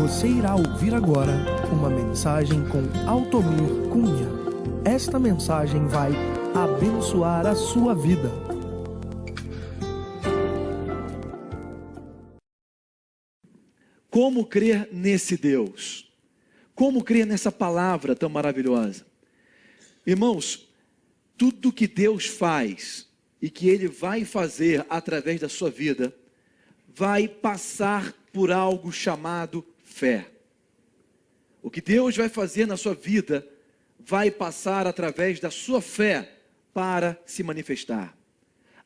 Você irá ouvir agora uma mensagem com Altomir Cunha. Esta mensagem vai abençoar a sua vida. Como crer nesse Deus? Como crer nessa palavra tão maravilhosa? Irmãos, tudo que Deus faz e que Ele vai fazer através da sua vida, vai passar por algo chamado fé. O que Deus vai fazer na sua vida, vai passar através da sua fé para se manifestar.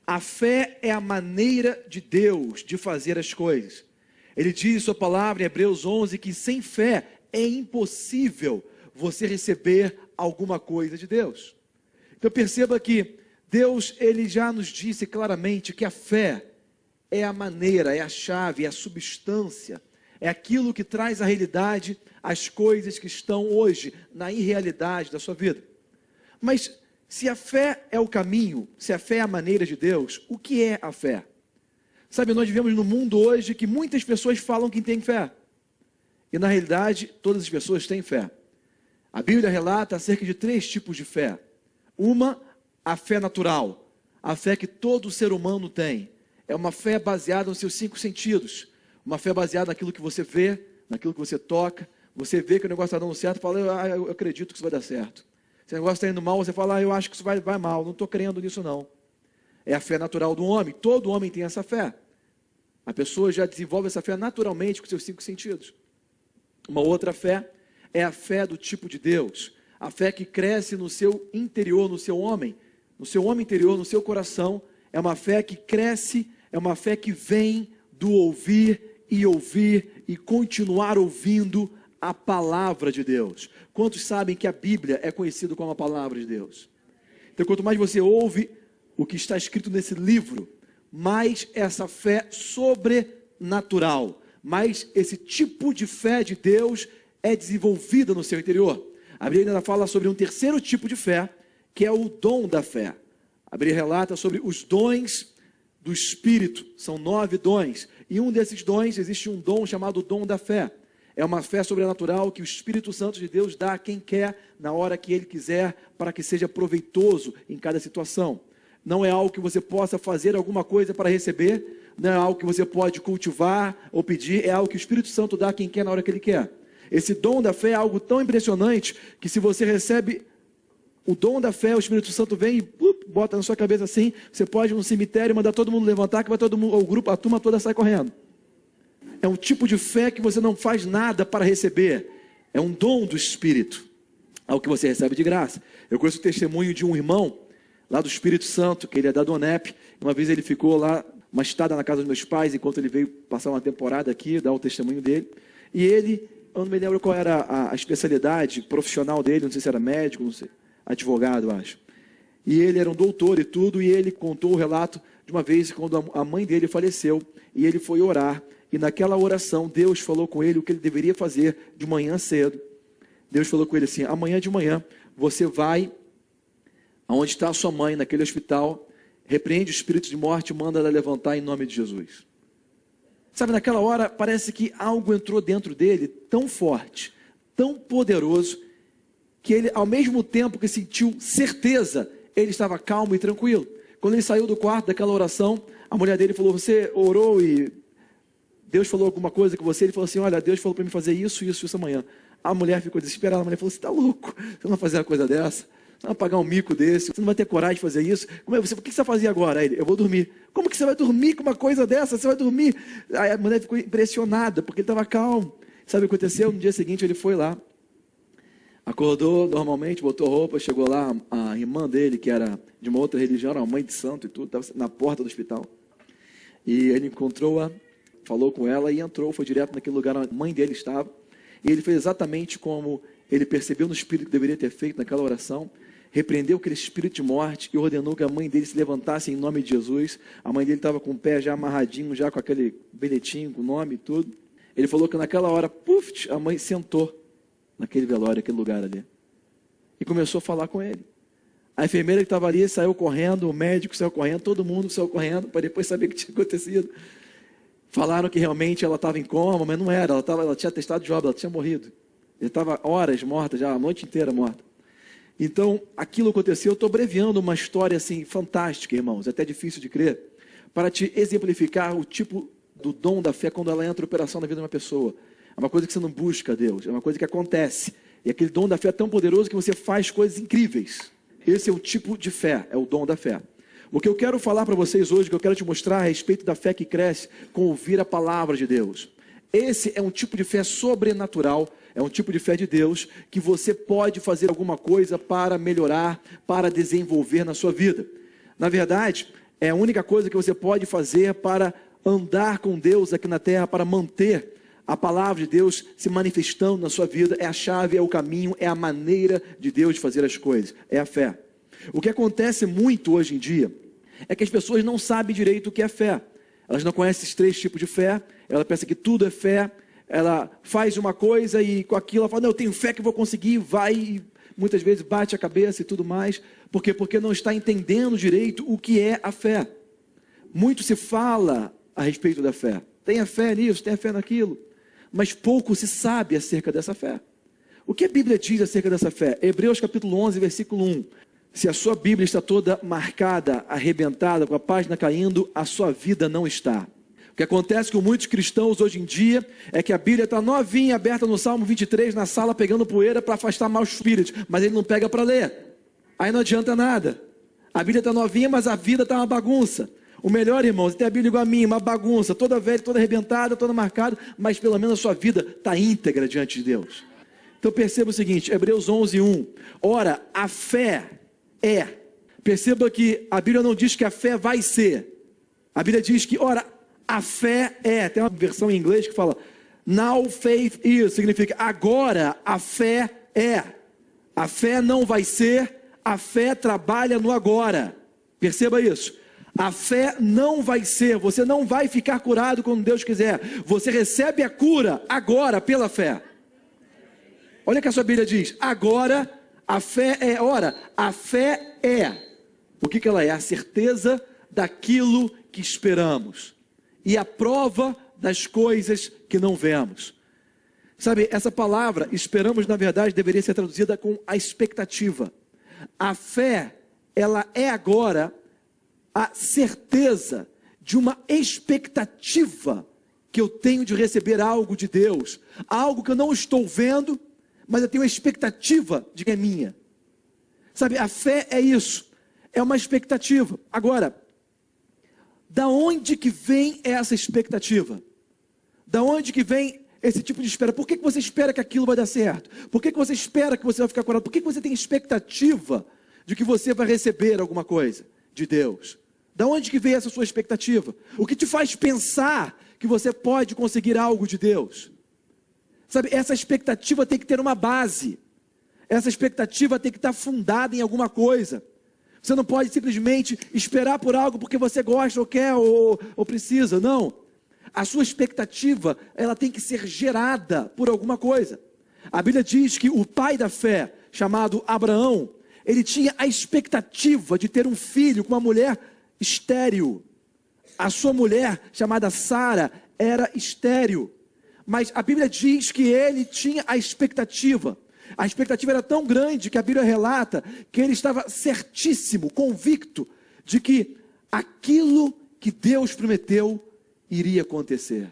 A fé é a maneira de Deus de fazer as coisas. Ele diz em sua palavra em Hebreus 11 que sem fé é impossível você receber alguma coisa de Deus. Então perceba que Deus, Ele já nos disse claramente que a fé é a maneira, é a chave, é a substância, é aquilo que traz à realidade as coisas que estão hoje na irrealidade da sua vida. Mas se a fé é o caminho, se a fé é a maneira de Deus, o que é a fé? Sabe, nós vivemos num mundo hoje que muitas pessoas falam que têm fé. E na realidade, todas as pessoas têm fé. A Bíblia relata acerca de 3 tipos de fé. Uma, a fé natural. A fé que todo ser humano tem. É uma fé baseada nos seus 5 sentidos. Uma fé baseada naquilo que você vê, naquilo que você toca. Você vê que o negócio está dando certo, fala, eu acredito que isso vai dar certo. Se o negócio está indo mal, você fala, eu acho que isso vai mal, não estou crendo nisso não. É a fé natural do homem, todo homem tem essa fé. A pessoa já desenvolve essa fé naturalmente com seus 5 sentidos. Uma outra fé é a fé do tipo de Deus. A fé que cresce no seu interior, no seu homem interior, no seu coração. É uma fé que cresce, é uma fé que vem do ouvir e continuar ouvindo a palavra de Deus. Quantos sabem que a Bíblia é conhecida como a palavra de Deus? Então, quanto mais você ouve o que está escrito nesse livro, mais essa fé sobrenatural, mais esse tipo de fé de Deus é desenvolvida no seu interior. A Bíblia ainda fala sobre um terceiro tipo de fé, que é o dom da fé. A Bíblia relata sobre os dons do Espírito, são 9 dons, e um desses dons, existe um dom chamado dom da fé. É uma fé sobrenatural que o Espírito Santo de Deus dá a quem quer, na hora que Ele quiser, para que seja proveitoso em cada situação. Não é algo que você possa fazer alguma coisa para receber, não é algo que você pode cultivar ou pedir, é algo que o Espírito Santo dá a quem quer na hora que Ele quer. Esse dom da fé é algo tão impressionante, que se você recebe o dom da fé, o Espírito Santo vem e bota na sua cabeça assim, você pode ir no cemitério e mandar todo mundo levantar, que vai todo mundo, o grupo, a turma toda sai correndo. É um tipo de fé que você não faz nada para receber. É um dom do Espírito, algo que você recebe de graça. Eu conheço o testemunho de um irmão, lá do Espírito Santo, que ele é da Donep. Uma vez ele ficou lá, uma estada na casa dos meus pais, enquanto ele veio passar uma temporada aqui, dar o testemunho dele. E ele, eu não me lembro qual era a especialidade profissional dele, não sei se era médico, não sei, advogado, acho. E ele era um doutor e tudo, e ele contou o relato de uma vez quando a mãe dele faleceu, e ele foi orar, e naquela oração Deus falou com ele o que ele deveria fazer de manhã cedo. Deus falou com ele assim, amanhã de manhã você vai aonde está a sua mãe, naquele hospital, repreende o espírito de morte e manda ela levantar em nome de Jesus. Sabe, naquela hora parece que algo entrou dentro dele tão forte, tão poderoso, que ele, ao mesmo tempo que sentiu certeza, ele estava calmo e tranquilo. Quando ele saiu do quarto daquela oração, a mulher dele falou, você orou e Deus falou alguma coisa com você? Ele falou assim, olha, Deus falou para mim fazer isso amanhã. A mulher ficou desesperada, a mulher falou, você está louco? Você não vai fazer uma coisa dessa? Você não vai pagar um mico desse? Você não vai ter coragem de fazer isso? O que você vai fazer agora? Aí ele, eu vou dormir. Como que você vai dormir com uma coisa dessa? Você vai dormir? Aí a mulher ficou impressionada, porque ele estava calmo. Sabe o que aconteceu? No dia seguinte ele foi lá, acordou normalmente, botou roupa, chegou lá, a irmã dele, que era de uma outra religião, era uma mãe de santo e tudo, estava na porta do hospital. E ele encontrou-a, falou com ela e entrou, foi direto naquele lugar onde a mãe dele estava. E ele fez exatamente como ele percebeu no espírito que deveria ter feito naquela oração. Repreendeu aquele espírito de morte e ordenou que a mãe dele se levantasse em nome de Jesus. A mãe dele estava com o pé já amarradinho, já com aquele bilhetinho, com o nome e tudo. Ele falou que naquela hora, a mãe sentou naquele velório, aquele lugar ali. E começou a falar com ele. A enfermeira que estava ali saiu correndo, o médico saiu correndo, todo mundo saiu correndo, para depois saber o que tinha acontecido. Falaram que realmente ela estava em coma, mas não era. Ela tinha atestado de óbito, ela tinha morrido. Ele estava horas morta, já a noite inteira morta. Então, aquilo aconteceu. Eu estou abreviando uma história assim fantástica, irmãos, até difícil de crer, para te exemplificar o tipo do dom da fé quando ela entra em operação na vida de uma pessoa. É uma coisa que você não busca a Deus, é uma coisa que acontece. E aquele dom da fé é tão poderoso que você faz coisas incríveis. Esse é o tipo de fé, é o dom da fé. O que eu quero falar para vocês hoje, que eu quero te mostrar a respeito da fé que cresce com ouvir a palavra de Deus. Esse é um tipo de fé sobrenatural, é um tipo de fé de Deus que você pode fazer alguma coisa para melhorar, para desenvolver na sua vida. Na verdade, é a única coisa que você pode fazer para andar com Deus aqui na terra, para manter a palavra de Deus se manifestando na sua vida. É a chave, é o caminho, é a maneira de Deus de fazer as coisas, é a fé. O que acontece muito hoje em dia é que as pessoas não sabem direito o que é fé. Elas não conhecem esses 3 tipos de fé. Ela pensa que tudo é fé. Ela faz uma coisa e com aquilo ela fala, não, eu tenho fé que vou conseguir, vai e muitas vezes bate a cabeça e tudo mais. Por quê? Porque não está entendendo direito o que é a fé. Muito se fala a respeito da fé. Tenha fé nisso, tenha fé naquilo. Mas pouco se sabe acerca dessa fé. O que a Bíblia diz acerca dessa fé? Hebreus capítulo 11, versículo 1. Se a sua Bíblia está toda marcada, arrebentada, com a página caindo, a sua vida não está. O que acontece com muitos cristãos hoje em dia é que a Bíblia está novinha, aberta no Salmo 23, na sala, pegando poeira para afastar maus espíritos, mas ele não pega para ler. Aí não adianta nada. A Bíblia está novinha, mas a vida está uma bagunça. O melhor, irmãos, é ter a Bíblia igual a mim, uma bagunça, toda velha, toda arrebentada, toda marcada, mas pelo menos a sua vida está íntegra diante de Deus. Então perceba o seguinte, Hebreus 11, 1. Ora, a fé é. Perceba que a Bíblia não diz que a fé vai ser. A Bíblia diz que, ora, a fé é. Tem uma versão em inglês que fala, now faith is, significa, agora a fé é. A fé não vai ser, a fé trabalha no agora. Perceba isso. A fé não vai ser, você não vai ficar curado quando Deus quiser. Você recebe a cura agora pela fé. Olha o que a sua Bíblia diz, agora a fé é, ora, a fé é, o que ela é? A certeza daquilo que esperamos e a prova das coisas que não vemos. Sabe, essa palavra, esperamos, na verdade, deveria ser traduzida com a expectativa. A fé, ela é agora a certeza de uma expectativa que eu tenho de receber algo de Deus, algo que eu não estou vendo, mas eu tenho a expectativa de que é minha. Sabe, a fé é isso, é uma expectativa. Agora, da onde que vem essa expectativa? Da onde que vem esse tipo de espera? Por que você espera que aquilo vai dar certo? Por que você espera que você vai ficar curado? Por que você tem expectativa de que você vai receber alguma coisa de Deus? Da onde que vem essa sua expectativa? O que te faz pensar que você pode conseguir algo de Deus? Sabe, essa expectativa tem que ter uma base. Essa expectativa tem que estar fundada em alguma coisa. Você não pode simplesmente esperar por algo porque você gosta ou quer ou precisa. Não. A sua expectativa, ela tem que ser gerada por alguma coisa. A Bíblia diz que o pai da fé, chamado Abraão, ele tinha a expectativa de ter um filho com uma mulher estéril. A sua mulher, chamada Sara, era estéril. Mas a Bíblia diz que ele tinha a expectativa. A expectativa era tão grande que a Bíblia relata que ele estava certíssimo, convicto de que aquilo que Deus prometeu iria acontecer.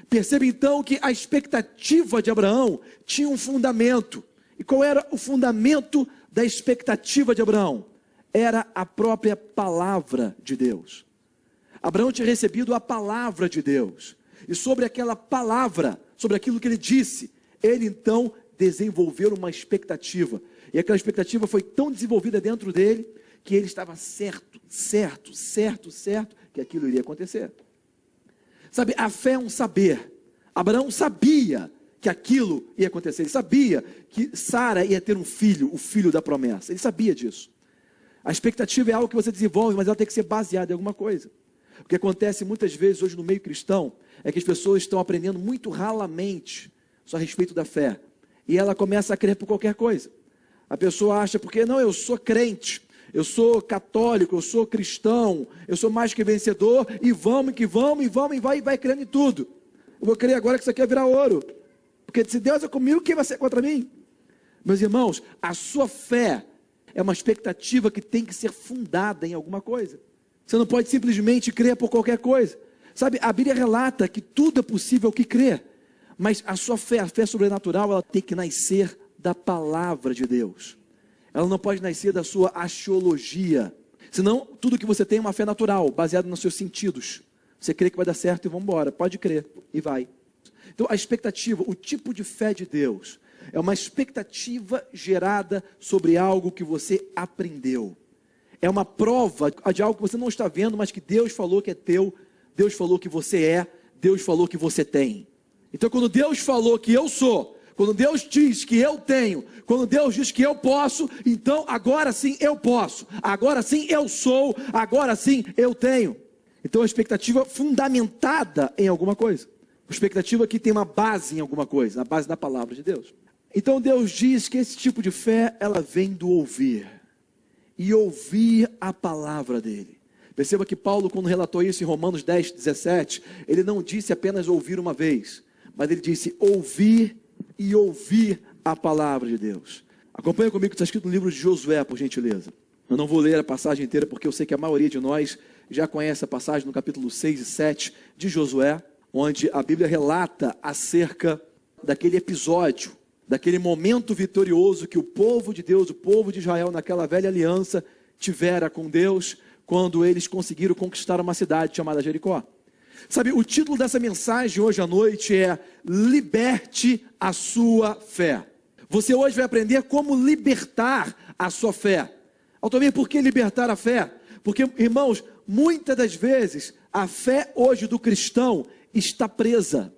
Perceba então que a expectativa de Abraão tinha um fundamento. E qual era o fundamento da expectativa de Abraão? Era a própria palavra de Deus. Abraão tinha recebido a palavra de Deus. E sobre aquela palavra, sobre aquilo que ele disse, ele então desenvolveu uma expectativa. E aquela expectativa foi tão desenvolvida dentro dele, que ele estava certo que aquilo iria acontecer. Sabe, a fé é um saber. Abraão sabia que aquilo ia acontecer. Ele sabia que Sara ia ter um filho, o filho da promessa. Ele sabia disso. A expectativa é algo que você desenvolve, mas ela tem que ser baseada em alguma coisa. O que acontece muitas vezes hoje no meio cristão é que as pessoas estão aprendendo muito ralamente só a respeito da fé. E ela começa a crer por qualquer coisa. A pessoa acha, porque não, eu sou crente, eu sou católico, eu sou cristão, eu sou mais que vencedor, e vamos, e vai crendo em tudo. Eu vou crer agora que isso aqui vai virar ouro, porque se Deus é comigo, quem vai ser contra mim? Meus irmãos, a sua fé é uma expectativa que tem que ser fundada em alguma coisa. Você não pode simplesmente crer por qualquer coisa. Sabe, a Bíblia relata que tudo é possível que crer, mas a sua fé, a fé sobrenatural, ela tem que nascer da palavra de Deus. Ela não pode nascer da sua axiologia. Senão, tudo que você tem é uma fé natural, baseada nos seus sentidos. Você crê que vai dar certo e vamos embora. Pode crer, e vai. Então, a expectativa, o tipo de fé de Deus, é uma expectativa gerada sobre algo que você aprendeu. É uma prova de algo que você não está vendo, mas que Deus falou que é teu, Deus falou que você é, Deus falou que você tem. Então, quando Deus falou que eu sou, quando Deus diz que eu tenho, quando Deus diz que eu posso, então agora sim eu posso, agora sim eu sou, agora sim eu tenho. Então, a expectativa fundamentada em alguma coisa. A expectativa que tem uma base em alguma coisa, na base da palavra de Deus. Então, Deus diz que esse tipo de fé, ela vem do ouvir. E ouvir a palavra dele. Perceba que Paulo, quando relatou isso em Romanos 10, 17, ele não disse apenas ouvir uma vez, mas ele disse ouvir e ouvir a palavra de Deus. Acompanha comigo que está escrito no livro de Josué, por gentileza. Eu não vou ler a passagem inteira, porque eu sei que a maioria de nós já conhece a passagem no capítulo 6 e 7 de Josué, onde a Bíblia relata acerca daquele episódio, daquele momento vitorioso que o povo de Deus, o povo de Israel, naquela velha aliança, tivera com Deus, quando eles conseguiram conquistar uma cidade chamada Jericó. Sabe, o título dessa mensagem hoje à noite é Liberte a sua fé. Você hoje vai aprender como libertar a sua fé. Altomir, por que libertar a fé? Porque, irmãos, muitas das vezes, a fé hoje do cristão está presa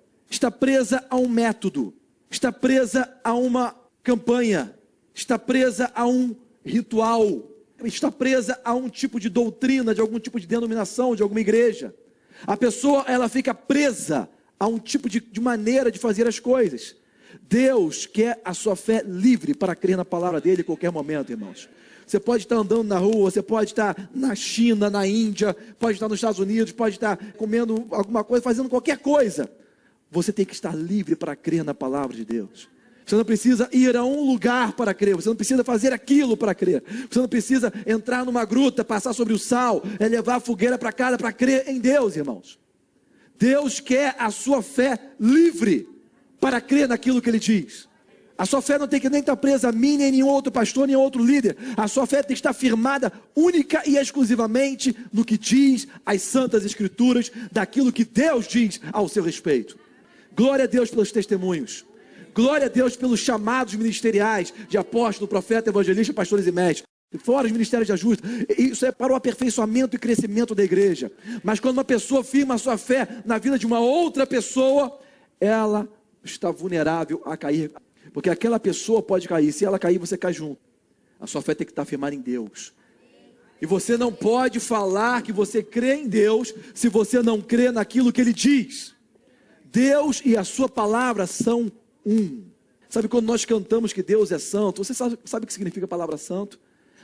a um método, está presa a uma campanha, está presa a um ritual, está presa a um tipo de doutrina, de algum tipo de denominação, de alguma igreja. A pessoa, ela fica presa a um tipo de maneira de fazer as coisas. Deus quer a sua fé livre para crer na palavra dele em qualquer momento, irmãos. Você pode estar andando na rua, você pode estar na China, na Índia, pode estar nos Estados Unidos, pode estar comendo alguma coisa, fazendo qualquer coisa. Você tem que estar livre para crer na palavra de Deus. Você não precisa ir a um lugar para crer, você não precisa fazer aquilo para crer. Você não precisa entrar numa gruta, passar sobre o sal, levar a fogueira para casa para crer em Deus, irmãos. Deus quer a sua fé livre para crer naquilo que Ele diz. A sua fé não tem que nem estar presa a mim, nem nenhum outro pastor, nem outro líder. A sua fé tem que estar firmada única e exclusivamente no que diz as Santas Escrituras, daquilo que Deus diz ao seu respeito. Glória a Deus pelos testemunhos. Glória a Deus pelos chamados ministeriais de apóstolo, profeta, evangelista, pastores e mestres. Fora os ministérios de ajuda. Isso é para o aperfeiçoamento e crescimento da igreja. Mas quando uma pessoa firma a sua fé na vida de uma outra pessoa, ela está vulnerável a cair. Porque aquela pessoa pode cair. Se ela cair, você cai junto. A sua fé tem que estar firmada em Deus. E você não pode falar que você crê em Deus se você não crê naquilo que Ele diz. Deus e a sua palavra são um. Sabe quando nós cantamos que Deus é santo? Você sabe o que significa a palavra santo?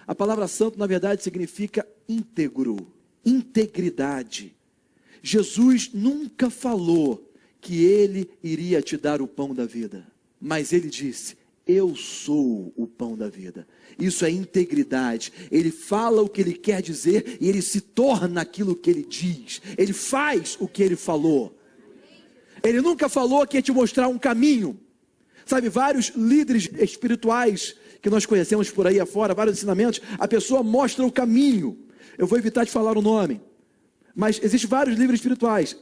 A palavra santo, na verdade, significa íntegro, integridade. Jesus nunca falou que Ele iria te dar o pão da vida. Mas Ele disse, eu sou o pão da vida. Isso é integridade. Ele fala o que Ele quer dizer e Ele se torna aquilo que Ele diz. Ele faz o que Ele falou. Ele nunca falou que ia te mostrar um caminho. Sabe, vários líderes espirituais que nós conhecemos por aí afora, vários ensinamentos, a pessoa mostra o caminho. Eu vou evitar de falar o nome. Mas existem vários líderes espirituais.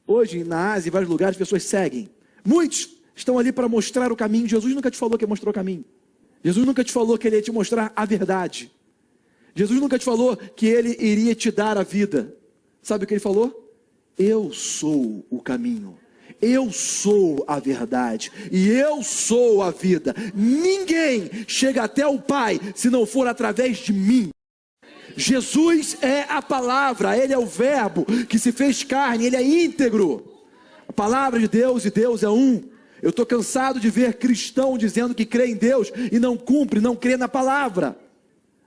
Hoje, na Ásia, em vários lugares, as pessoas seguem. Muitos estão ali para mostrar o caminho. Jesus nunca te falou que ia mostrar o caminho. Jesus nunca te falou que Ele ia te mostrar a verdade. Jesus nunca te falou que Ele iria te dar a vida. Sabe o que Ele falou? Eu sou o caminho. Eu sou a verdade e eu sou a vida. Ninguém chega até o Pai se não for através de mim. Jesus é a palavra, Ele é o verbo que se fez carne, Ele é íntegro. A palavra de Deus e Deus é um. Eu estou cansado de ver cristão dizendo que crê em Deus e não cumpre, não crê na palavra.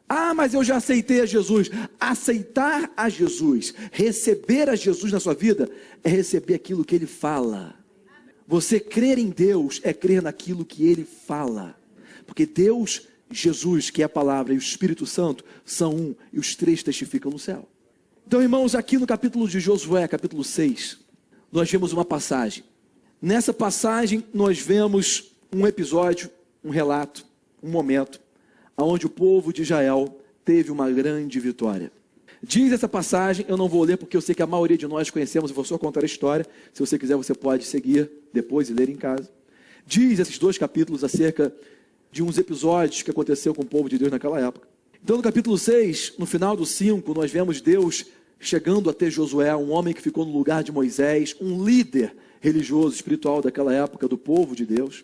Ah, mas eu já aceitei a Jesus. Aceitar a Jesus, receber a Jesus na sua vida, é receber aquilo que Ele fala. Você crer em Deus é crer naquilo que Ele fala. Porque Deus, Jesus, que é a palavra, e o Espírito Santo são um, e os três testificam no céu. Então, irmãos, aqui no capítulo de Josué, capítulo 6, nós vemos uma passagem. Nessa passagem, nós vemos um episódio, um relato, um momento, onde o povo de Israel teve uma grande vitória. Diz essa passagem, eu não vou ler porque eu sei que a maioria de nós conhecemos, eu vou só contar a história. Se você quiser, você pode seguir depois e ler em casa. Diz esses 2 capítulos acerca de uns episódios que aconteceu com o povo de Deus naquela época. Então, no capítulo 6, no final do 5, nós vemos Deus chegando até Josué, um homem que ficou no lugar de Moisés, um líder religioso, espiritual daquela época, do povo de Deus,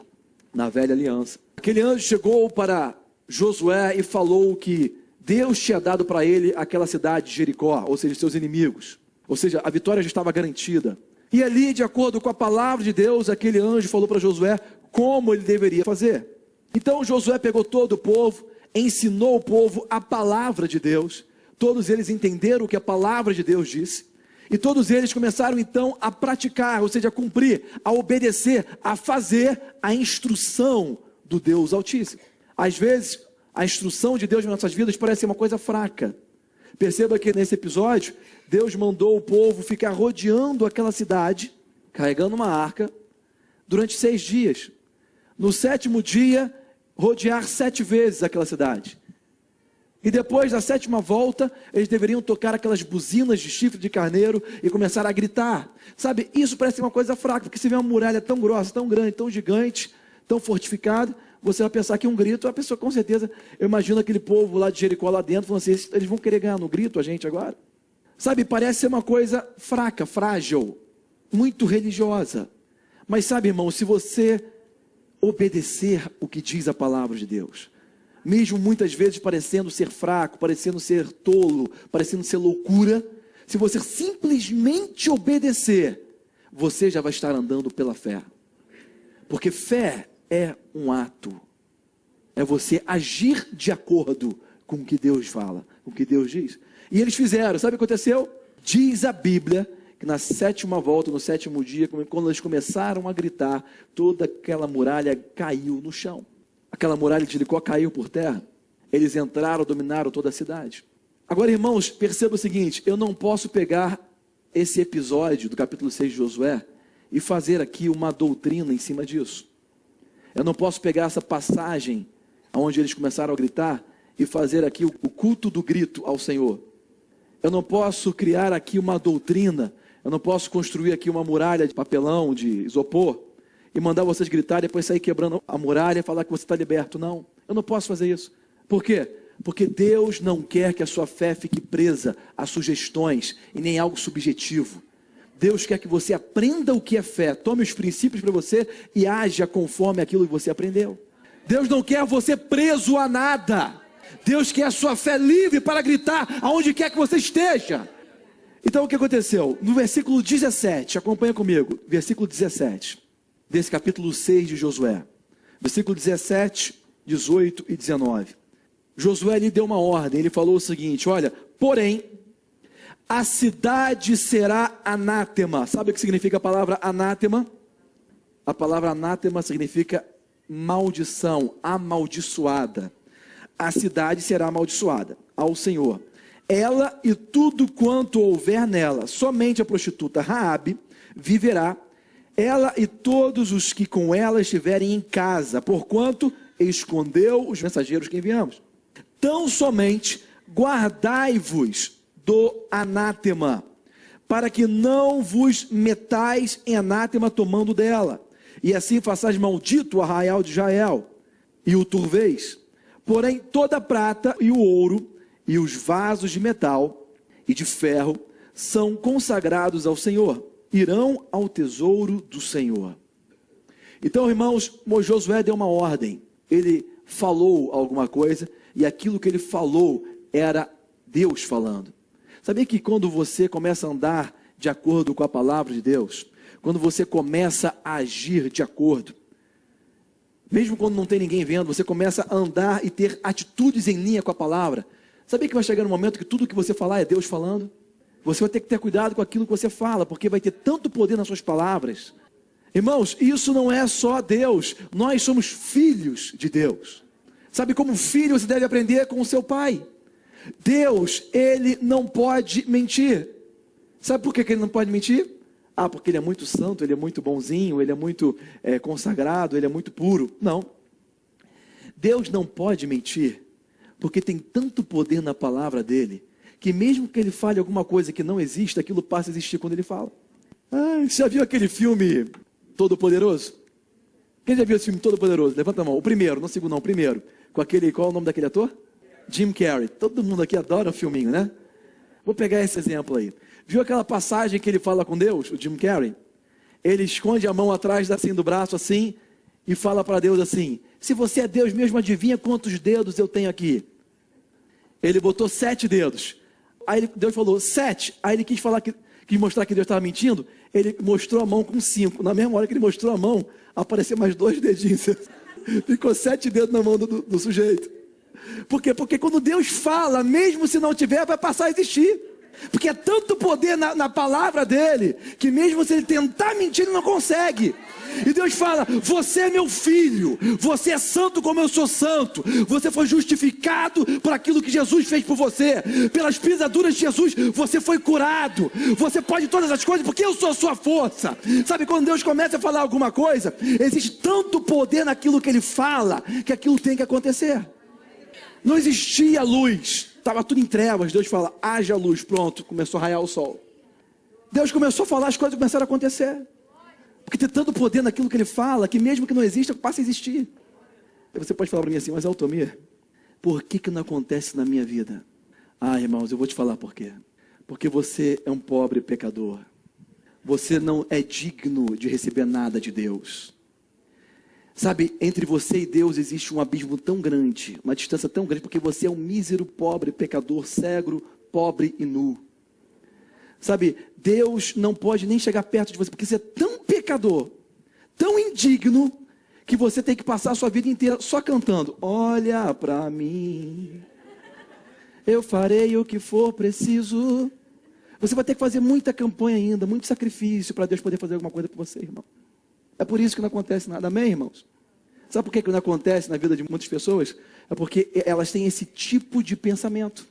na velha aliança. Aquele anjo chegou para Josué e falou que Deus tinha dado para ele aquela cidade de Jericó, ou seja, seus inimigos. Ou seja, a vitória já estava garantida. E ali, de acordo com a palavra de Deus, aquele anjo falou para Josué como ele deveria fazer. Então Josué pegou todo o povo, ensinou o povo a palavra de Deus. Todos eles entenderam o que a palavra de Deus disse. E todos eles começaram então a praticar, ou seja, a cumprir, a obedecer, a fazer a instrução do Deus Altíssimo. Às vezes, a instrução de Deus nas nossas vidas parece ser uma coisa fraca. Perceba que nesse episódio, Deus mandou o povo ficar rodeando aquela cidade, carregando uma arca, durante 6 dias. No 7º dia, rodear 7 vezes aquela cidade. E depois da 7ª volta, eles deveriam tocar aquelas buzinas de chifre de carneiro e começar a gritar. Sabe, isso parece uma coisa fraca, porque se vê uma muralha tão grossa, tão grande, tão gigante, tão fortificada, você vai pensar que um grito, a pessoa com certeza, eu imagino aquele povo lá de Jericó lá dentro, falando assim, eles vão querer ganhar no grito a gente agora? Sabe, parece ser uma coisa fraca, frágil, muito religiosa. Mas sabe, irmão, se você obedecer o que diz a palavra de Deus, mesmo muitas vezes parecendo ser fraco, parecendo ser tolo, parecendo ser loucura, se você simplesmente obedecer, você já vai estar andando pela fé. Porque fé é um ato, é você agir de acordo com o que Deus fala, com o que Deus diz. E eles fizeram, sabe o que aconteceu? Diz a Bíblia que na 7ª volta, no 7º dia, quando eles começaram a gritar, toda aquela muralha caiu no chão. Aquela muralha de Jericó caiu por terra. Eles entraram, dominaram toda a cidade. Agora, irmãos, perceba o seguinte, eu não posso pegar esse episódio do capítulo 6 de Josué e fazer aqui uma doutrina em cima disso. Eu não posso pegar essa passagem onde eles começaram a gritar e fazer aqui o culto do grito ao Senhor. Eu não posso criar aqui uma doutrina, eu não posso construir aqui uma muralha de papelão, de isopor, e mandar vocês gritar e depois sair quebrando a muralha e falar que você está liberto. Não, eu não posso fazer isso. Por quê? Porque Deus não quer que a sua fé fique presa a sugestões e nem algo subjetivo. Deus quer que você aprenda o que é fé, tome os princípios para você e haja conforme aquilo que você aprendeu. Deus não quer você preso a nada. Deus quer a sua fé livre para gritar aonde quer que você esteja. Então o que aconteceu? No versículo 17, acompanha comigo, versículo 17, desse capítulo 6 de Josué. Versículo 17, 18 e 19. Josué lhe deu uma ordem, ele falou o seguinte, olha, porém, a cidade será anátema. Sabe o que significa a palavra anátema? A palavra anátema significa maldição, amaldiçoada. A cidade será amaldiçoada ao Senhor. Ela e tudo quanto houver nela, somente a prostituta Raabe viverá, ela e todos os que com ela estiverem em casa, porquanto escondeu os mensageiros que enviamos. Tão somente guardai-vos do anátema, para que não vos metais em anátema tomando dela, e assim façais maldito o arraial de Israel, e o turveis. Porém, toda a prata e o ouro, e os vasos de metal e de ferro, são consagrados ao Senhor, irão ao tesouro do Senhor. Então, irmãos, Josué deu uma ordem, ele falou alguma coisa, e aquilo que ele falou era Deus falando. Sabia que quando você começa a andar de acordo com a palavra de Deus, quando você começa a agir de acordo, mesmo quando não tem ninguém vendo, você começa a andar e ter atitudes em linha com a palavra, Sabia que vai chegar um momento que tudo que você falar é Deus falando? Você vai ter que ter cuidado com aquilo que você fala, porque vai ter tanto poder nas suas palavras. Irmãos, isso não é só Deus, nós somos filhos de Deus. Sabe, como filho você deve aprender com o seu pai. Deus, ele não pode mentir. Sabe por que ele não pode mentir? Porque ele é muito santo, ele é muito bonzinho, ele é muito consagrado, ele é muito puro. Não. Deus não pode mentir, porque tem tanto poder na palavra dele, que mesmo que ele fale alguma coisa que não existe, aquilo passa a existir quando ele fala. Você já viu aquele filme Todo-Poderoso? Quem já viu esse filme Todo-Poderoso? Levanta a mão. O primeiro, não o segundo não, o primeiro. Com aquele, qual é o nome daquele ator? Jim Carrey. Todo mundo aqui adora um filminho, né? Vou pegar esse exemplo aí. Viu aquela passagem que ele fala com Deus, o Jim Carrey? Ele esconde a mão atrás assim, do braço assim, e fala para Deus assim: se você é Deus mesmo, adivinha quantos dedos eu tenho aqui? Ele botou 7 dedos. Aí Deus falou 7. Aí ele quis mostrar que Deus estava mentindo. Ele mostrou a mão com 5. Na mesma hora que ele mostrou a mão, apareceu mais 2 dedinhos. Ficou 7 dedos na mão do sujeito. Por quê? Porque quando Deus fala, mesmo se não tiver, vai passar a existir. Porque é tanto poder na palavra dele, que mesmo se ele tentar mentir, ele não consegue. E Deus fala: você é meu filho, você é santo como eu sou santo, você foi justificado por aquilo que Jesus fez por você, pelas pisaduras de Jesus você foi curado, você pode todas as coisas porque eu sou a sua força. Sabe, quando Deus começa a falar alguma coisa, existe tanto poder naquilo que ele fala, que aquilo tem que acontecer. Não existia luz, estava tudo em trevas. Deus fala: haja luz, pronto, começou a raiar o sol. Deus começou a falar, as coisas começaram a acontecer. Porque tem tanto poder naquilo que ele fala, que mesmo que não exista, passa a existir. Aí você pode falar para mim assim: mas Altomir, por que não acontece na minha vida? Irmãos, eu vou te falar por quê. Porque você é um pobre pecador. Você não é digno de receber nada de Deus. Sabe, entre você e Deus existe um abismo tão grande, uma distância tão grande, porque você é um mísero, pobre, pecador, cego, pobre e nu. Sabe, Deus não pode nem chegar perto de você, porque você é tão pecador, tão indigno, que você tem que passar a sua vida inteira só cantando: olha para mim, eu farei o que for preciso. Você vai ter que fazer muita campanha ainda, muito sacrifício, para Deus poder fazer alguma coisa por você, irmão. É por isso que não acontece nada, amém, irmãos? Sabe por que não acontece na vida de muitas pessoas? É porque elas têm esse tipo de pensamento.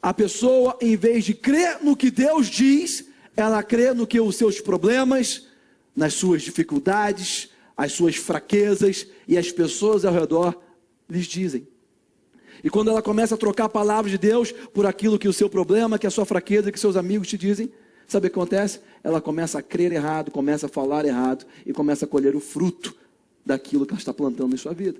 A pessoa, em vez de crer no que Deus diz, ela crê no que os seus problemas, nas suas dificuldades, as suas fraquezas e as pessoas ao redor lhes dizem. E quando ela começa a trocar a palavra de Deus por aquilo que o seu problema, que a sua fraqueza, que seus amigos te dizem, sabe o que acontece? Ela começa a crer errado, começa a falar errado e começa a colher o fruto daquilo que ela está plantando em sua vida.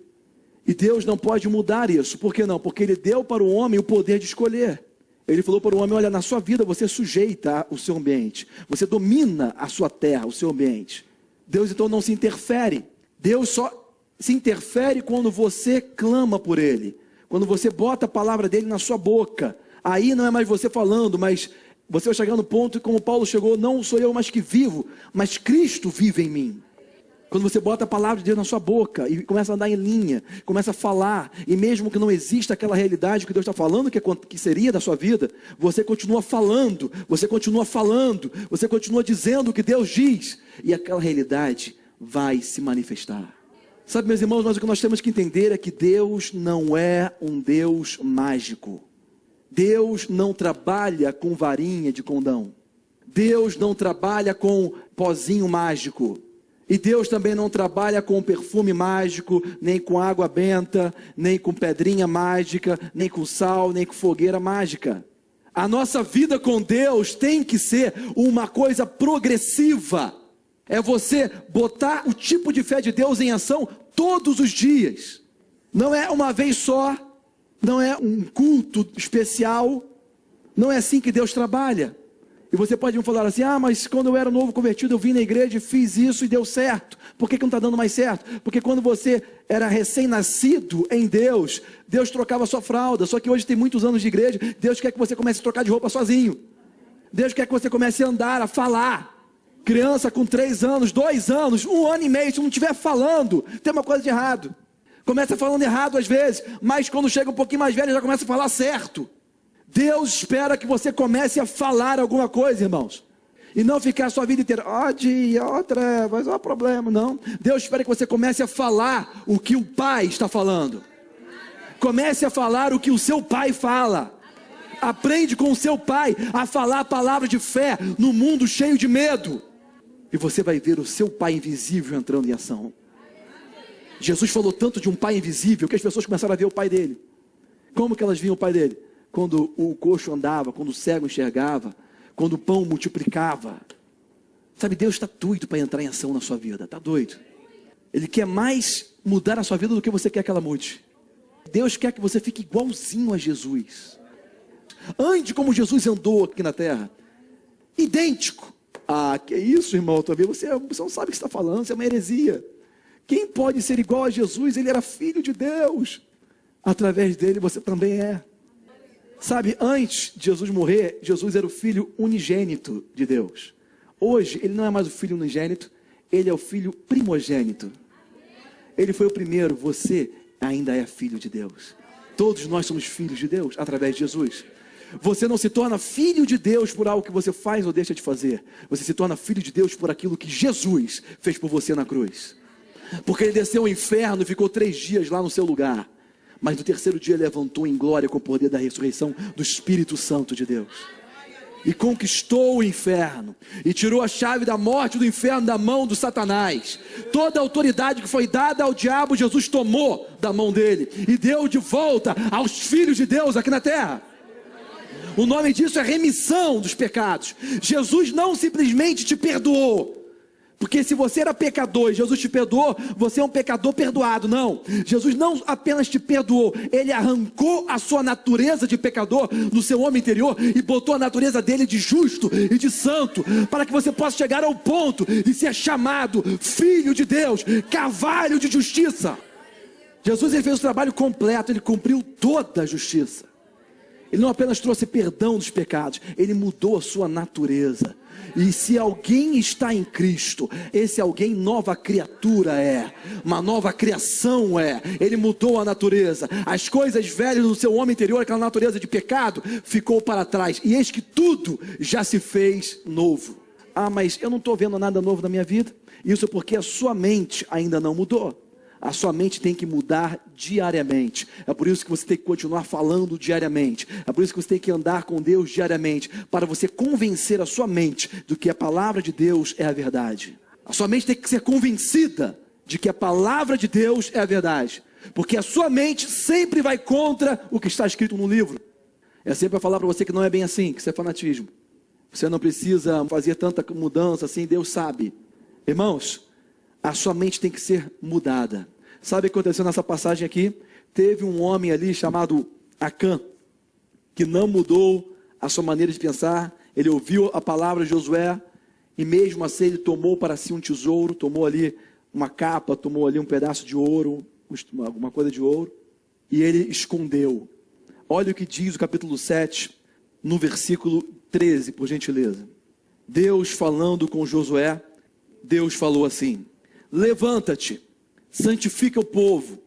E Deus não pode mudar isso. Por que não? Porque Ele deu para o homem o poder de escolher. Ele falou para o homem: olha, na sua vida você sujeita o seu ambiente, você domina a sua terra, o seu ambiente. Deus então não se interfere. Deus só se interfere quando você clama por Ele, quando você bota a palavra dele na sua boca. Aí não é mais você falando, mas você vai chegar no ponto, como Paulo chegou: não sou eu mais que vivo, mas Cristo vive em mim. Quando você bota a palavra de Deus na sua boca e começa a andar em linha, começa a falar, e mesmo que não exista aquela realidade que Deus está falando que seria da sua vida, você continua falando, você continua dizendo o que Deus diz, e aquela realidade vai se manifestar. Sabe, meus irmãos, mas o que nós temos que entender é que Deus não é um Deus mágico. Deus não trabalha com varinha de condão. Deus não trabalha com pozinho mágico. E Deus também não trabalha com perfume mágico, nem com água benta, nem com pedrinha mágica, nem com sal, nem com fogueira mágica. A nossa vida com Deus tem que ser uma coisa progressiva. É você botar o tipo de fé de Deus em ação todos os dias. Não é uma vez só, não é um culto especial, não é assim que Deus trabalha. E você pode me falar assim: mas quando eu era novo convertido, eu vim na igreja e fiz isso e deu certo. Por que não está dando mais certo? Porque quando você era recém-nascido em Deus, Deus trocava a sua fralda. Só que hoje tem muitos anos de igreja, Deus quer que você comece a trocar de roupa sozinho. Deus quer que você comece a andar, a falar. Criança com 3 anos, 2 anos, 1 ano e meio, se não estiver falando, tem uma coisa de errado. Começa falando errado às vezes, mas quando chega um pouquinho mais velho já começa a falar certo. Deus espera que você comece a falar alguma coisa, irmãos. E não ficar a sua vida inteira, ó dia, ó trevas, ó problema, não. Deus espera que você comece a falar o que o Pai está falando. Comece a falar o que o seu Pai fala. Aprende com o seu Pai a falar a palavra de fé no mundo cheio de medo. E você vai ver o seu Pai invisível entrando em ação. Jesus falou tanto de um Pai invisível que as pessoas começaram a ver o Pai dele. Como que elas viam o Pai dele? Quando o coxo andava, quando o cego enxergava, quando o pão multiplicava. Sabe, Deus está doido para entrar em ação na sua vida, está doido. Ele quer mais mudar a sua vida do que você quer que ela mude. Deus quer que você fique igualzinho a Jesus. Ande como Jesus andou aqui na terra. Idêntico. Ah, que isso, irmão, talvez você não sabe o que está falando, isso é uma heresia. Quem pode ser igual a Jesus? Ele era filho de Deus. Através dele você também é. Sabe, antes de Jesus morrer, Jesus era o filho unigênito de Deus. Hoje, ele não é mais o filho unigênito, ele é o filho primogênito. Ele foi o primeiro, você ainda é filho de Deus. Todos nós somos filhos de Deus através de Jesus. Você não se torna filho de Deus por algo que você faz ou deixa de fazer. Você se torna filho de Deus por aquilo que Jesus fez por você na cruz. Porque ele desceu ao inferno e ficou 3 dias lá no seu lugar. Mas no terceiro dia ele levantou em glória com o poder da ressurreição do Espírito Santo de Deus. E conquistou o inferno. E tirou a chave da morte e do inferno da mão do Satanás. Toda a autoridade que foi dada ao diabo, Jesus tomou da mão dele. E deu de volta aos filhos de Deus aqui na terra. O nome disso é remissão dos pecados. Jesus não simplesmente te perdoou. Porque se você era pecador e Jesus te perdoou, você é um pecador perdoado. Não, Jesus não apenas te perdoou, ele arrancou a sua natureza de pecador no seu homem interior e botou a natureza dele de justo e de santo, para que você possa chegar ao ponto de ser chamado filho de Deus, carvalho de justiça. Jesus, ele fez o trabalho completo, ele cumpriu toda a justiça. Ele não apenas trouxe perdão dos pecados, ele mudou a sua natureza. E se alguém está em Cristo, esse alguém nova criatura é, uma nova criação é. Ele mudou a natureza. As coisas velhas do seu homem interior, aquela natureza de pecado, ficou para trás. E eis que tudo já se fez novo. Ah, mas eu não estou vendo nada novo na minha vida. Isso porque a sua mente ainda não mudou. A sua mente tem que mudar diariamente. É por isso que você tem que continuar falando diariamente. É por isso que você tem que andar com Deus diariamente, para você convencer a sua mente de que a palavra de Deus é a verdade. A sua mente tem que ser convencida de que a palavra de Deus é a verdade, porque a sua mente sempre vai contra o que está escrito no livro. É sempre para falar para você que não é bem assim, que isso é fanatismo. Você não precisa fazer tanta mudança assim, Deus sabe. Irmãos, a sua mente tem que ser mudada. Sabe o que aconteceu nessa passagem aqui? Teve um homem ali chamado Acã, que não mudou a sua maneira de pensar. Ele ouviu a palavra de Josué, e mesmo assim ele tomou para si um tesouro, tomou ali uma capa, tomou ali um pedaço de ouro, alguma coisa de ouro, e ele escondeu. Olha o que diz o capítulo 7, no versículo 13, por gentileza. Deus falando com Josué, Deus falou assim: levanta-te, santifica o povo,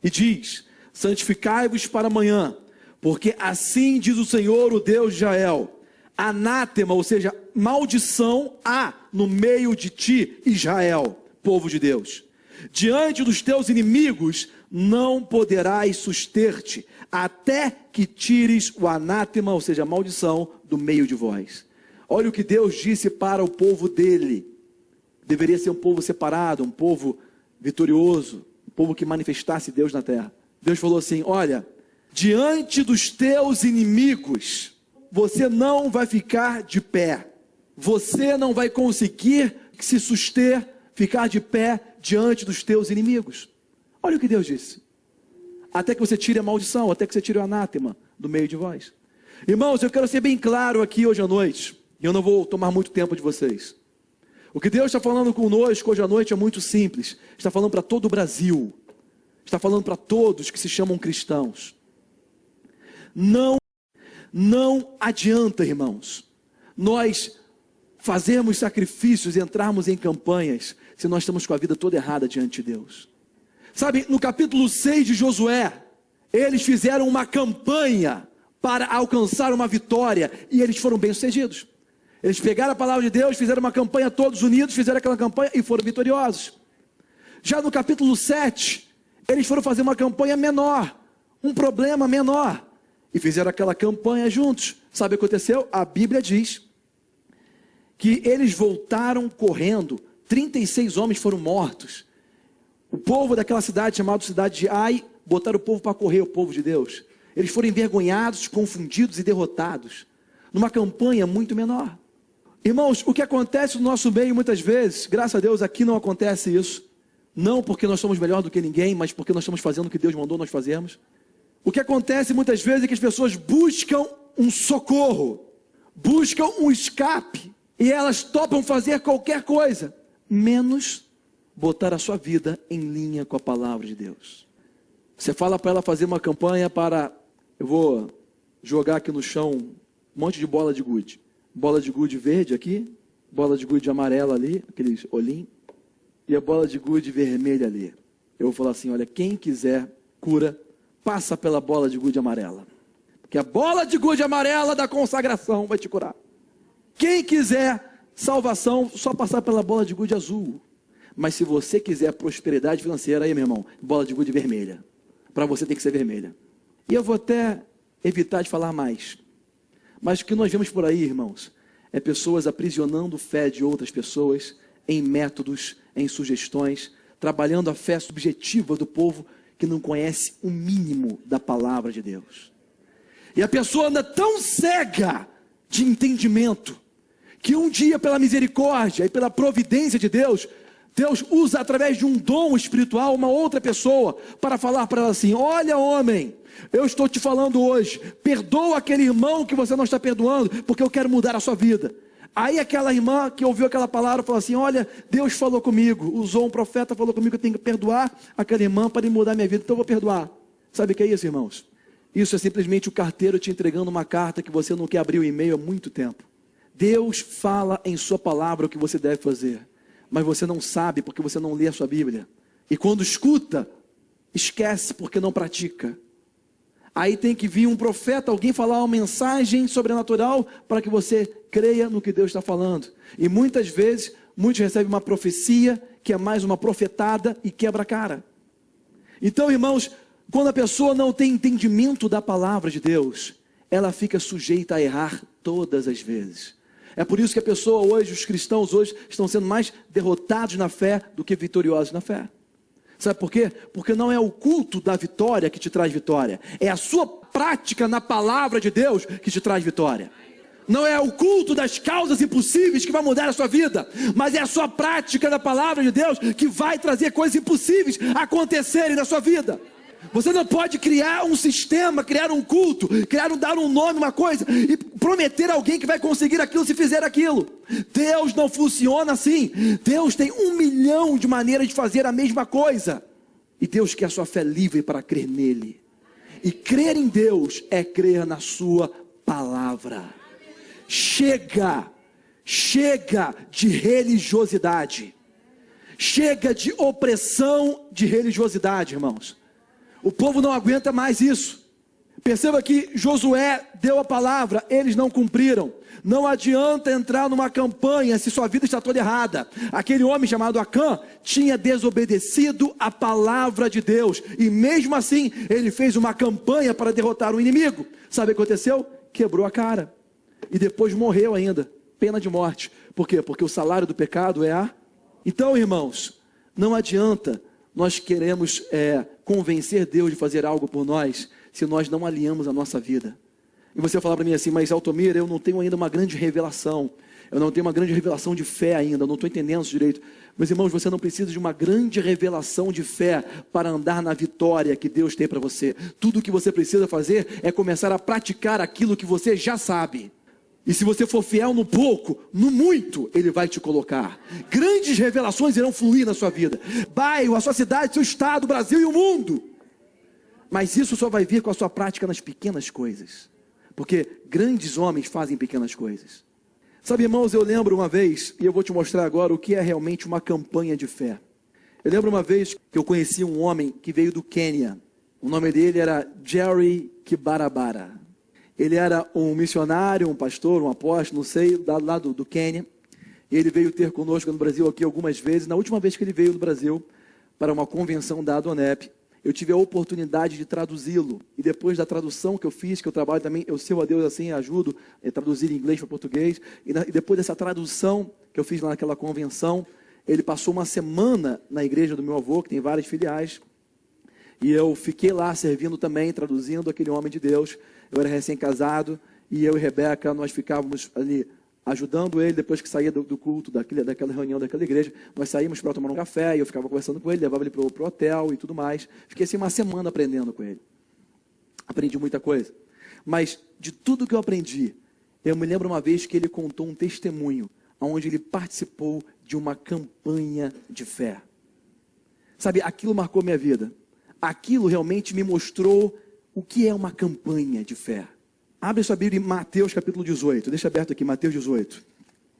e diz: santificai-vos para amanhã, porque assim diz o Senhor, o Deus de Israel: anátema, ou seja, maldição há no meio de ti, Israel, povo de Deus. Diante dos teus inimigos não poderás suster-te, até que tires o anátema, ou seja, a maldição, do meio de vós. Olha o que Deus disse para o povo dele. Deveria ser um povo separado, um povo vitorioso, um povo que manifestasse Deus na terra. Deus falou assim: olha, diante dos teus inimigos, você não vai ficar de pé. Você não vai conseguir se suster, ficar de pé diante dos teus inimigos. Olha o que Deus disse: até que você tire a maldição, até que você tire o anátema do meio de vós. Irmãos, eu quero ser bem claro aqui hoje à noite, e eu não vou tomar muito tempo de vocês. O que Deus está falando conosco hoje à noite é muito simples. Está falando para todo o Brasil. Está falando para todos que se chamam cristãos. Não adianta, irmãos, nós fazermos sacrifícios, entrarmos em campanhas, se nós estamos com a vida toda errada diante de Deus. Sabe, no capítulo 6 de Josué, eles fizeram uma campanha para alcançar uma vitória, e eles foram bem-sucedidos. Eles pegaram a palavra de Deus, fizeram uma campanha todos unidos, fizeram aquela campanha e foram vitoriosos. Já no capítulo 7, eles foram fazer uma campanha menor, um problema menor, e fizeram aquela campanha juntos. Sabe o que aconteceu? A Bíblia diz que eles voltaram correndo, 36 homens foram mortos. O povo daquela cidade, chamada cidade de Ai, botaram o povo para correr, o povo de Deus. Eles foram envergonhados, confundidos e derrotados, numa campanha muito menor. Irmãos, o que acontece no nosso meio muitas vezes, graças a Deus aqui não acontece isso, não porque nós somos melhor do que ninguém, mas porque nós estamos fazendo o que Deus mandou nós fazermos. O que acontece muitas vezes é que as pessoas buscam um socorro, buscam um escape, e elas topam fazer qualquer coisa, menos botar a sua vida em linha com a palavra de Deus. Você fala para ela fazer uma campanha para, eu vou jogar aqui no chão um monte de bola de gude. Bola de gude verde aqui, bola de gude amarela ali, aqueles olhinhos, e a bola de gude vermelha ali. Eu vou falar assim, olha, quem quiser cura, passa pela bola de gude amarela. Porque a bola de gude amarela da consagração vai te curar. Quem quiser salvação, só passar pela bola de gude azul. Mas se você quiser prosperidade financeira, aí meu irmão, bola de gude vermelha. Para você tem que ser vermelha. E eu vou até evitar de falar mais. Mas o que nós vemos por aí, irmãos, é pessoas aprisionando fé de outras pessoas em métodos, em sugestões, trabalhando a fé subjetiva do povo que não conhece o mínimo da palavra de Deus. E a pessoa anda tão cega de entendimento, que um dia, pela misericórdia e pela providência de Deus, Deus usa através de um dom espiritual uma outra pessoa para falar para ela assim, olha homem, eu estou te falando hoje, perdoa aquele irmão que você não está perdoando, porque eu quero mudar a sua vida. Aí aquela irmã que ouviu aquela palavra falou assim, olha, Deus falou comigo, usou um profeta, falou comigo que eu tenho que perdoar aquela irmã para mudar minha vida, então eu vou perdoar. Sabe o que é isso, irmãos? Isso é simplesmente o carteiro te entregando uma carta que você não quer abrir o e-mail há muito tempo. Deus fala em sua palavra o que você deve fazer, mas você não sabe porque você não lê a sua Bíblia. E quando escuta, esquece porque não pratica. Aí tem que vir um profeta, alguém falar uma mensagem sobrenatural para que você creia no que Deus está falando. E muitas vezes, muitos recebem uma profecia que é mais uma profetada e quebra a cara. Então, irmãos, quando a pessoa não tem entendimento da palavra de Deus, ela fica sujeita a errar todas as vezes. É por isso que a pessoa hoje, os cristãos hoje, estão sendo mais derrotados na fé do que vitoriosos na fé. Sabe por quê? Porque não é o culto da vitória que te traz vitória, é a sua prática na palavra de Deus que te traz vitória. Não é o culto das causas impossíveis que vai mudar a sua vida, mas é a sua prática da palavra de Deus que vai trazer coisas impossíveis acontecerem na sua vida. Você não pode criar um sistema, criar um culto, dar um nome, uma coisa, e prometer a alguém que vai conseguir aquilo se fizer aquilo. Deus não funciona assim. Deus tem 1 milhão de maneiras de fazer a mesma coisa. E Deus quer a sua fé livre para crer nele. E crer em Deus é crer na sua palavra. Chega de religiosidade. Chega de opressão de religiosidade, irmãos. O povo não aguenta mais isso. Perceba que Josué deu a palavra, eles não cumpriram. Não adianta entrar numa campanha se sua vida está toda errada. Aquele homem chamado Acã tinha desobedecido a palavra de Deus. E mesmo assim, ele fez uma campanha para derrotar o inimigo. Sabe o que aconteceu? Quebrou a cara. E depois morreu ainda. Pena de morte. Por quê? Porque o salário do pecado é a... Então, irmãos, não adianta nós queremos convencer Deus de fazer algo por nós, se nós não alinhamos a nossa vida. E você falar para mim assim, mas Altomir, eu não tenho ainda uma grande revelação, eu não tenho uma grande revelação de fé ainda, eu não estou entendendo isso direito. Meus irmãos, você não precisa de uma grande revelação de fé para andar na vitória que Deus tem para você. Tudo o que você precisa fazer é começar a praticar aquilo que você já sabe. E se você for fiel no pouco, no muito, Ele vai te colocar. Grandes revelações irão fluir na sua vida. Bairro, a sua cidade, seu estado, o Brasil e o mundo. Mas isso só vai vir com a sua prática nas pequenas coisas. Porque grandes homens fazem pequenas coisas. Sabe, irmãos, eu lembro uma vez, e eu vou te mostrar agora o que é realmente uma campanha de fé. Eu lembro uma vez que eu conheci um homem que veio do Quênia. O nome dele era Jerry Kibarabara. Ele era um missionário, um pastor, um apóstolo, não sei, lá do Quênia. Ele veio ter conosco no Brasil aqui algumas vezes. Na última vez que ele veio no Brasil, para uma convenção da Adonep, eu tive a oportunidade de traduzi-lo. E depois da tradução que eu fiz, que eu trabalho também, eu sirvo a Deus assim, ajudo a traduzir inglês para português. E depois dessa tradução que eu fiz lá naquela convenção, ele passou uma semana na igreja do meu avô, que tem várias filiais. E eu fiquei lá servindo também, traduzindo aquele homem de Deus. Eu era recém-casado e eu e Rebeca, nós ficávamos ali ajudando ele. Depois que saía do culto, daquela reunião, daquela igreja, nós saímos para tomar um café e eu ficava conversando com ele, levava ele para o hotel e tudo mais. Fiquei assim uma semana aprendendo com ele. Aprendi muita coisa. Mas de tudo que eu aprendi, eu me lembro uma vez que ele contou um testemunho, onde ele participou de uma campanha de fé. Sabe, aquilo marcou minha vida. Aquilo realmente me mostrou o que é uma campanha de fé. Abre sua Bíblia em Mateus capítulo 18. Deixa aberto aqui, Mateus 18.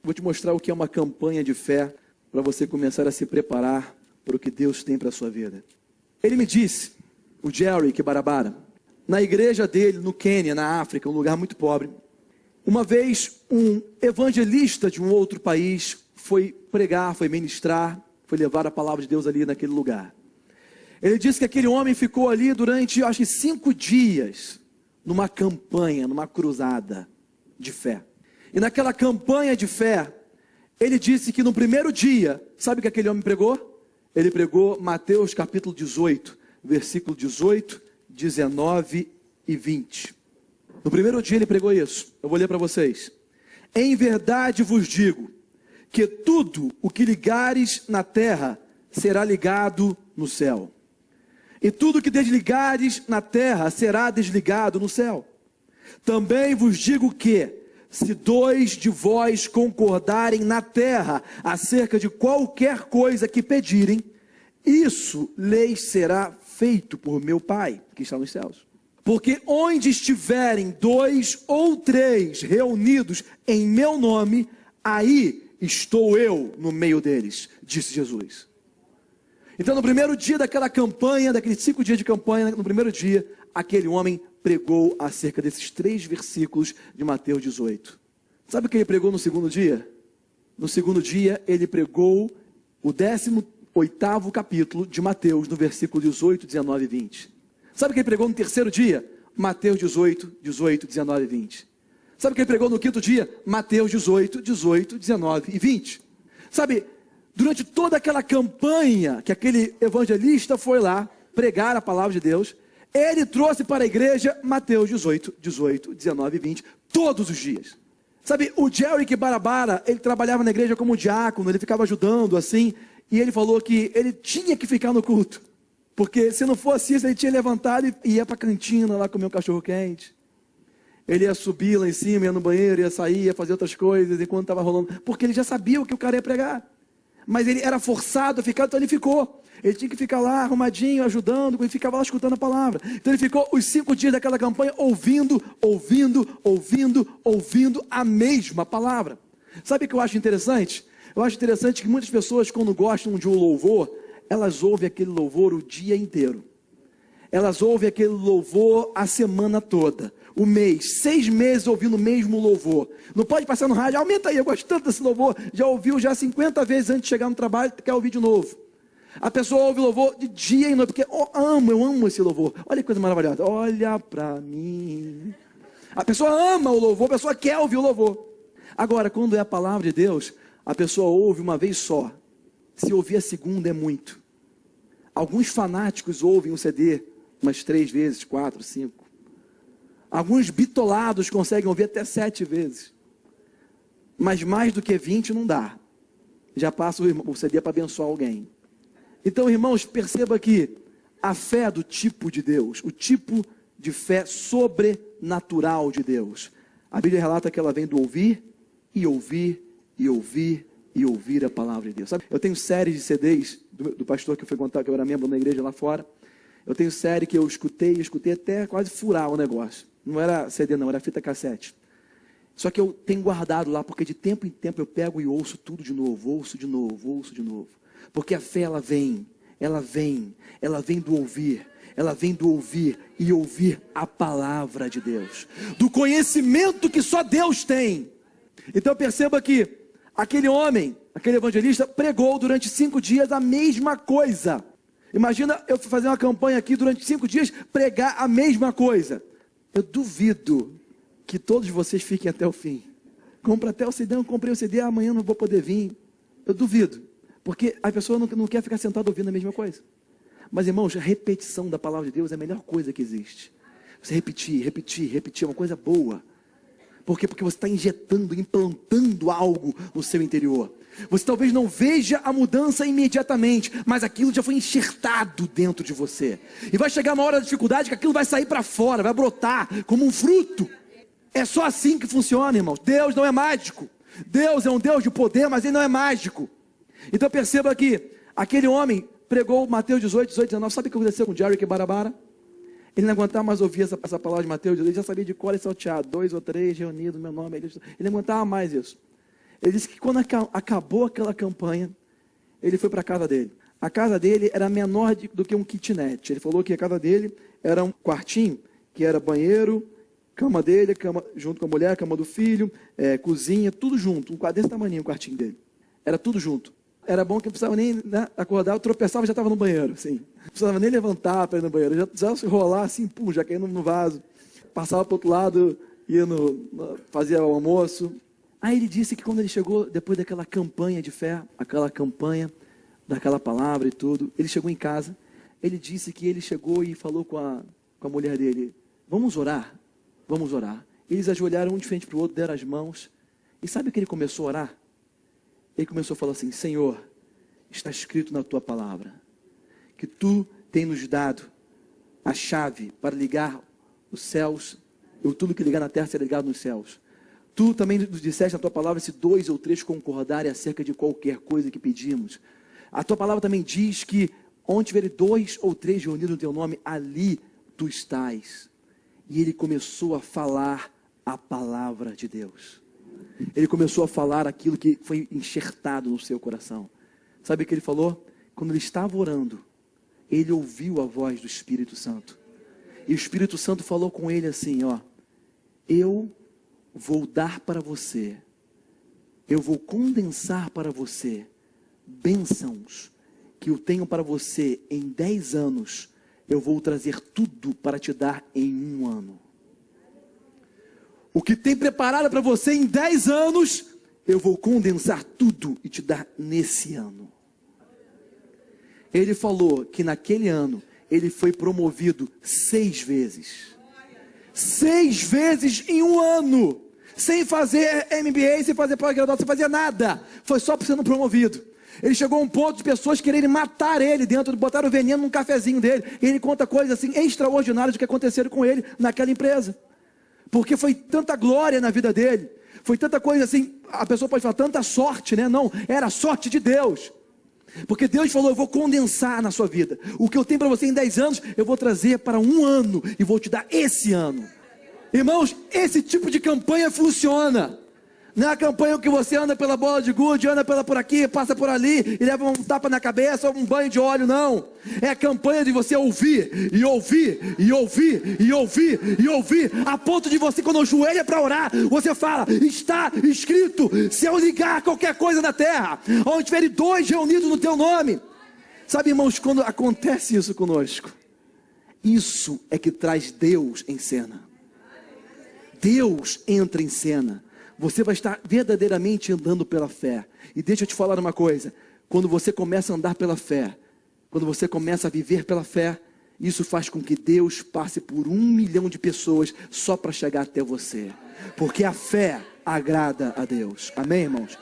Vou te mostrar o que é uma campanha de fé, para você começar a se preparar para o que Deus tem para a sua vida. Ele me disse, o Jerry Kibarabara, na igreja dele no Quênia, na África, um lugar muito pobre, uma vez um evangelista de um outro país foi pregar, foi ministrar, foi levar a palavra de Deus ali naquele lugar. Ele disse que aquele homem ficou ali durante, acho que 5 dias, numa campanha, numa cruzada de fé. E naquela campanha de fé, ele disse que no primeiro dia, sabe o que aquele homem pregou? Ele pregou Mateus capítulo 18, versículo 18, 19 e 20. No primeiro dia ele pregou isso. Eu vou ler para vocês. Em verdade vos digo, que tudo o que ligares na terra, será ligado no céu. E tudo que desligares na terra, será desligado no céu. Também vos digo que, se 2 de vós concordarem na terra, acerca de qualquer coisa que pedirem, isso lhes será feito por meu Pai, que está nos céus. Porque onde estiverem 2 ou 3 reunidos em meu nome, aí estou eu no meio deles, disse Jesus. Então no primeiro dia daquela campanha, daqueles 5 dias de campanha, no primeiro dia, aquele homem pregou acerca desses 3 versículos de Mateus 18. Sabe o que ele pregou no segundo dia? No segundo dia ele pregou o 18º capítulo de Mateus, no versículo 18, 19 e 20. Sabe o que ele pregou no terceiro dia? Mateus 18, 18, 19 e 20. Sabe o que ele pregou no 5º dia? Mateus 18, 18, 19 e 20. Sabe, durante toda aquela campanha que aquele evangelista foi lá pregar a palavra de Deus, ele trouxe para a igreja Mateus 18, 18, 19 e 20, todos os dias. Sabe, o Jerry Kibarabara, ele trabalhava na igreja como diácono, ele ficava ajudando assim, e ele falou que ele tinha que ficar no culto, porque se não fosse isso, ele tinha levantado e ia para a cantina lá comer um cachorro quente. Ele ia subir lá em cima, ia no banheiro, ia sair, ia fazer outras coisas enquanto estava rolando, porque ele já sabia o que o cara ia pregar. Mas ele era forçado a ficar, então ele ficou. Ele tinha que ficar lá arrumadinho, ajudando, ele ficava lá escutando a palavra. Então ele ficou os 5 dias daquela campanha ouvindo a mesma palavra. Sabe o que eu acho interessante? Eu acho interessante que muitas pessoas, quando gostam de um louvor, elas ouvem aquele louvor o dia inteiro. Elas ouvem aquele louvor a semana toda, o mês, 6 meses ouvindo o mesmo louvor. Não pode passar no rádio, aumenta aí, eu gosto tanto desse louvor, já ouviu já 50 vezes antes de chegar no trabalho, quer ouvir de novo. A pessoa ouve o louvor de dia e noite, porque eu amo esse louvor. Olha que coisa maravilhosa, olha para mim. A pessoa ama o louvor, a pessoa quer ouvir o louvor. Agora, quando é a palavra de Deus, a pessoa ouve uma vez só. Se ouvir a segunda é muito. Alguns fanáticos ouvem um CD umas 3 vezes, 4, 5. Alguns bitolados conseguem ouvir até 7 vezes. Mas mais do que 20 não dá. Já passa o CD para abençoar alguém. Então, irmãos, perceba que a fé do tipo de Deus, o tipo de fé sobrenatural de Deus, a Bíblia relata que ela vem do ouvir e ouvir e ouvir e ouvir a palavra de Deus. Sabe? Eu tenho séries de CDs do pastor que eu fui contar, que eu era membro da igreja lá fora. Eu tenho série que eu escutei até quase furar o negócio. Não era CD não, era fita cassete. Só que eu tenho guardado lá, porque de tempo em tempo eu pego e ouço tudo de novo, ouço de novo. Porque a fé ela vem ela vem do ouvir. Ela vem do ouvir e ouvir a palavra de Deus, do conhecimento que só Deus tem. Então perceba que aquele homem, aquele evangelista, pregou durante 5 dias a mesma coisa. Imagina eu fazer uma campanha aqui durante 5 dias, pregar a mesma coisa. Eu duvido que todos vocês fiquem até o fim. Compra até o CD, eu comprei o CD, amanhã não vou poder vir. Eu duvido, porque a pessoa não quer ficar sentada ouvindo a mesma coisa. Mas, irmãos, a repetição da palavra de Deus é a melhor coisa que existe. Você repetir, é uma coisa boa. Por quê? Porque você está injetando, implantando algo no seu interior. Você talvez não veja a mudança imediatamente, mas aquilo já foi enxertado dentro de você. E vai chegar uma hora da dificuldade que aquilo vai sair para fora, vai brotar como um fruto. É só assim que funciona, irmãos. Deus não é mágico. Deus é um Deus de poder, mas Ele não é mágico. Então perceba que aquele homem pregou Mateus 18, 19. Sabe o que aconteceu com Jerry e Barabara? Ele não aguentava mais ouvir essa palavra de Mateus 18. Ele já sabia de cor e salteado. 2 ou 3 reunidos no meu nome. Ele não aguentava mais isso. Ele disse que quando acabou aquela campanha, ele foi para a casa dele. A casa dele era menor do que um kitnet. Ele falou que a casa dele era um quartinho, que era banheiro, cama dele, cama junto com a mulher, cama do filho, cozinha, tudo junto. Um quarto desse tamanho, o quartinho dele. Era tudo junto. Era bom que não precisava nem acordar, eu tropeçava e já estava no banheiro, assim. Não precisava nem levantar para ir no banheiro, já se rolar assim, pum, já caía no vaso. Passava para o outro lado, fazia o almoço. Aí ele disse que quando ele chegou, depois daquela campanha de fé, aquela campanha daquela palavra e tudo, ele chegou em casa, ele disse que ele chegou e falou com a mulher dele, vamos orar. Eles ajoelharam um de frente para o outro, deram as mãos, e sabe o que ele começou a orar? Ele começou a falar assim, Senhor, está escrito na tua palavra, que tu tem nos dado a chave para ligar os céus, ou tudo que ligar na terra será ligado nos céus. Tu também nos disseste na tua palavra, se 2 ou 3 concordarem acerca de qualquer coisa que pedimos. A tua palavra também diz que onde tiver 2 ou 3 reunidos no teu nome, ali tu estás. E ele começou a falar a palavra de Deus. Ele começou a falar aquilo que foi enxertado no seu coração. Sabe o que ele falou? Quando ele estava orando, ele ouviu a voz do Espírito Santo. E o Espírito Santo falou com ele assim, eu vou dar para você, eu vou condensar para você bênçãos que eu tenho para você em 10 anos, eu vou trazer tudo para te dar em 1 ano. O que tem preparado para você em 10 anos, eu vou condensar tudo e te dar nesse ano. Ele falou que naquele ano, ele foi promovido 6 vezes. 6 vezes em 1 ano. Sem fazer MBA, sem fazer pós-graduação, sem fazer nada. Foi só por sendo promovido. Ele chegou a um ponto de pessoas quererem matar ele dentro, botaram veneno num cafezinho dele. E ele conta coisas assim extraordinárias que aconteceram com ele naquela empresa. Porque foi tanta glória na vida dele. Foi tanta coisa assim, a pessoa pode falar, tanta sorte, né? Não, era a sorte de Deus. Porque Deus falou, eu vou condensar na sua vida. O que eu tenho para você em 10 anos, eu vou trazer para 1 ano. E vou te dar esse ano. Irmãos, esse tipo de campanha funciona. Não é a campanha que você anda pela bola de gude, anda por aqui, passa por ali, e leva um tapa na cabeça, ou um banho de óleo, não. É a campanha de você ouvir, e ouvir, e ouvir, e ouvir, e ouvir, a ponto de você, quando ajoelha para orar, você fala, está escrito, se eu ligar qualquer coisa na terra, onde tiver 2 reunidos no teu nome. Sabe, irmãos, quando acontece isso conosco, isso é que traz Deus em cena. Deus entra em cena. Você vai estar verdadeiramente andando pela fé. E deixa eu te falar uma coisa. Quando você começa a andar pela fé, quando você começa a viver pela fé, isso faz com que Deus passe por 1 milhão de pessoas só para chegar até você. Porque a fé agrada a Deus. Amém, irmãos?